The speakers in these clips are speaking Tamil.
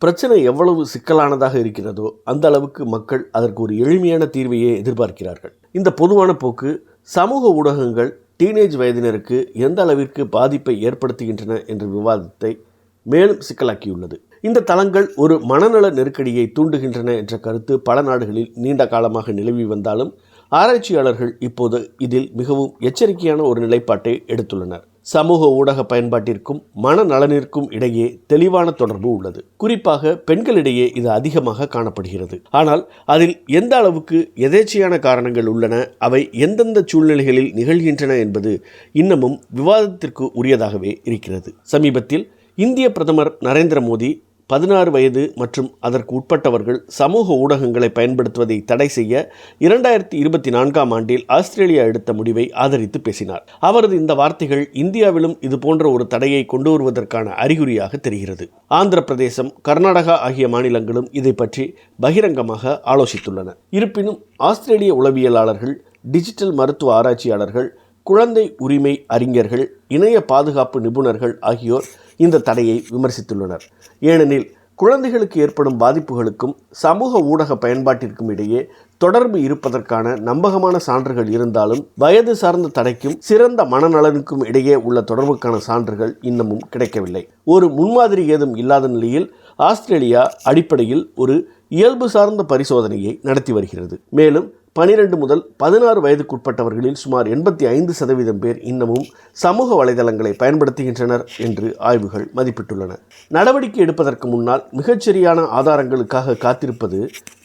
பிரச்சனை எவ்வளவு சிக்கலானதாக இருக்கிறதோ அந்த அளவுக்கு மக்கள் அதற்கு ஒரு எளிமையான தீர்வையே எதிர்பார்க்கிறார்கள். இந்த பொதுவான போக்கு சமூக ஊடகங்கள் டீனேஜ் வயதினருக்கு எந்த அளவிற்கு பாதிப்பை ஏற்படுத்துகின்றன என்ற விவாதத்தை மேலும் சிக்கலாக்கியுள்ளது. இந்த தளங்கள் ஒரு மனநல நெருக்கடியை தூண்டுகின்றன என்ற கருத்து பல நாடுகளில் நீண்ட காலமாக நிலவி வந்தாலும் ஆராய்ச்சியாளர்கள் இப்போது இதில் மிகவும் எச்சரிக்கையான ஒரு நிலைப்பாட்டை எடுத்துள்ளனர். சமூக ஊடக பயன்பாட்டிற்கும் மனநலனிற்கும் இடையே தெளிவான தொடர்பு உள்ளது. குறிப்பாக பெண்களிடையே இது அதிகமாக காணப்படுகிறது. ஆனால் அதில் எந்த அளவுக்கு எதேச்சையான காரணங்கள் உள்ளன, அவை எந்தெந்த சூழ்நிலைகளில் நிகழ்கின்றன என்பது இன்னமும் விவாதத்திற்கு உரியதாகவே இருக்கிறது. சமீபத்தில் இந்திய பிரதமர் நரேந்திர மோடி 16 வயது மற்றும் அதற்கு உட்பட்டவர்கள் சமூக ஊடகங்களை பயன்படுத்துவதை தடை செய்ய 2024ஆம் ஆண்டில் ஆஸ்திரேலியா எடுத்த முடிவை ஆதரித்து பேசினார். அவரது இந்த வார்த்தைகள் இந்தியாவிலும் இதுபோன்ற ஒரு தடையை கொண்டு வருவதற்கான அறிகுறியாக தெரிகிறது. ஆந்திர பிரதேசம், கர்நாடகா ஆகிய மாநிலங்களும் இதை பற்றி பகிரங்கமாக ஆலோசித்துள்ளன. இருப்பினும் ஆஸ்திரேலிய உளவியலாளர்கள், டிஜிட்டல் மருத்துவ ஆராய்ச்சியாளர்கள், குழந்தை உரிமை அறிஞர்கள், இணைய பாதுகாப்பு நிபுணர்கள் ஆகியோர் இந்த தடையை விமர்சித்துள்ளனர். ஏனெனில் குழந்தைகளுக்கு ஏற்படும் பாதிப்புகளுக்கும் சமூக ஊடக பயன்பாட்டிற்கும் இடையே தொடர்பு இருப்பதற்கான நம்பகமான சான்றுகள் இருந்தாலும் வயது சார்ந்த தடைக்கும் சிறந்த மனநலனுக்கும் இடையே உள்ள தொடர்புக்கான சான்றுகள் இன்னமும் கிடைக்கவில்லை. ஒரு முன்மாதிரி ஏதும் இல்லாத நிலையில் ஆஸ்திரேலியா அடிப்படையில் ஒரு இயல்பு சார்ந்த பரிசோதனையை நடத்தி வருகிறது. மேலும் 12 முதல் 16 வயதுக்குட்பட்டவர்களில் சுமார் 85% பேர் இன்னமும் சமூக வலைதளங்களை பயன்படுத்துகின்றனர் என்று ஆய்வுகள் மதிப்பிட்டுள்ளன. நடவடிக்கை எடுப்பதற்கு முன்னால் மிகச்சரியான ஆதாரங்களுக்காக காத்திருப்பது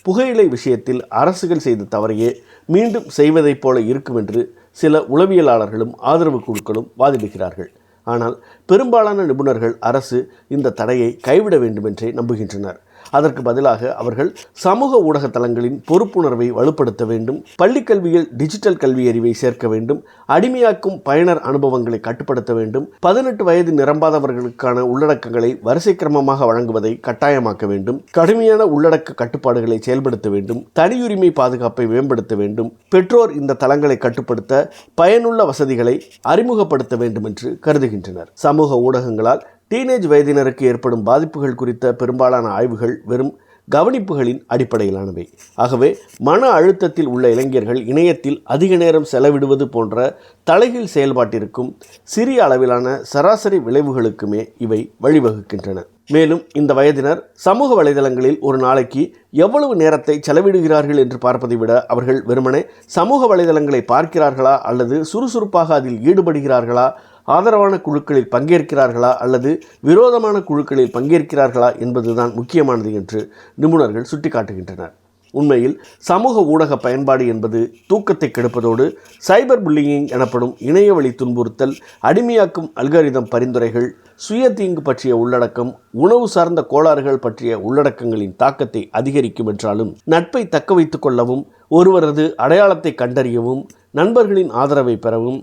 புகையிலை விஷயத்தில் அரசுகள் செய்த தவறையே மீண்டும் செய்வதைப் போல இருக்கும் என்று சில உளவியலாளர்களும் ஆதரவு குழுக்களும் வாதிடுகிறார்கள். ஆனால் பெரும்பாலான நிபுணர்கள் அரசு இந்த தடையை கைவிட வேண்டுமென்றே நம்புகின்றனர். அதற்கு பதிலாக அவர்கள் சமூக ஊடக தளங்களின் பொறுப்புணர்வை வலுப்படுத்த வேண்டும், பள்ளிக்கல்வியில் டிஜிட்டல் கல்வி அறிவை சேர்க்க வேண்டும், அடிமையாக்கும் பயனர் அனுபவங்களை கட்டுப்படுத்த வேண்டும், 18 வயது நிரம்பாதவர்களுக்கான உள்ளடக்கங்களை வரிசை கிரமமாக வழங்குவதை கட்டாயமாக்க வேண்டும், கடுமையான உள்ளடக்க கட்டுப்பாடுகளை செயல்படுத்த வேண்டும், தனியுரிமை பாதுகாப்பை மேம்படுத்த வேண்டும், பெற்றோர் இந்த தளங்களை கட்டுப்படுத்த பயனுள்ள வசதிகளை அறிமுகப்படுத்த வேண்டும் என்று கருதுகின்றனர். சமூக ஊடகங்களால் டீனேஜ் வயதினருக்கு ஏற்படும் பாதிப்புகள் குறித்த பெரும்பாலான ஆய்வுகள் வெறும் கவனிப்புகளின் அடிப்படையிலானவை. ஆகவே மன அழுத்தத்தில் உள்ள இளைஞர்கள் இணையத்தில் அதிக நேரம் செலவிடுவது போன்ற தலைகீழ் செயல்பாட்டிற்கும் சிறிய அளவிலான சராசரி விளைவுகளுக்குமே இவை வழிவகுக்கின்றன. மேலும் இந்த வயதினர் சமூக வலைதளங்களில் ஒரு நாளைக்கு எவ்வளவு நேரத்தை செலவிடுகிறார்கள் என்று பார்ப்பதை விட அவர்கள் வெறுமனே சமூக வலைதளங்களை பார்க்கிறார்களா அல்லது சுறுசுறுப்பாக அதில் ஈடுபடுகிறார்களா, ஆதரவான குழுக்களில் பங்கேற்கிறார்களா அல்லது விரோதமான குழுக்களில் பங்கேற்கிறார்களா என்பதுதான் முக்கியமானது என்று நிபுணர்கள் சுட்டிக்காட்டுகின்றனர். உண்மையில் சமூக ஊடக பயன்பாடு என்பது தூக்கத்தை கெடுப்பதோடு சைபர் புல்லியிங் எனப்படும் இணையவழி துன்புறுத்தல், அடிமையாக்கும் அல்காரிதம் பரிந்துரைகள், சுய தீங்கு பற்றிய உள்ளடக்கம், உணவு சார்ந்த கோளாறுகள் பற்றிய உள்ளடக்கங்களின் தாக்கத்தை அதிகரிக்கும் என்றாலும் நட்பை தக்க வைத்துக் கொள்ளவும், ஒருவரது அடையாளத்தை கண்டறியவும், நண்பர்களின் ஆதரவை பெறவும்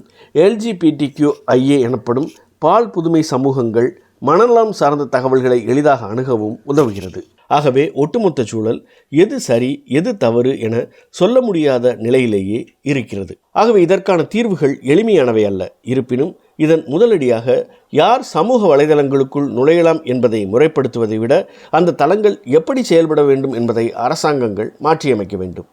LGBTQIA எனப்படும் பால் புதுமை சமூகங்கள் மனநலம் சார்ந்த தகவல்களை எளிதாக அணுகவும் உதவுகிறது. ஆகவே ஒட்டுமொத்த சூழல் எது சரி எது தவறு என சொல்ல முடியாத நிலையிலேயே இருக்கிறது. ஆகவே இதற்கான தீர்வுகள் எளிமையானவை அல்ல. இருப்பினும் இதன் முதலடியாக யார் சமூக வலைதளங்களுக்குள் நுழையலாம் என்பதை முறைப்படுத்துவதை விட அந்த தளங்கள் எப்படி செயல்பட வேண்டும் என்பதை அரசாங்கங்கள் மாற்றியமைக்க வேண்டும்.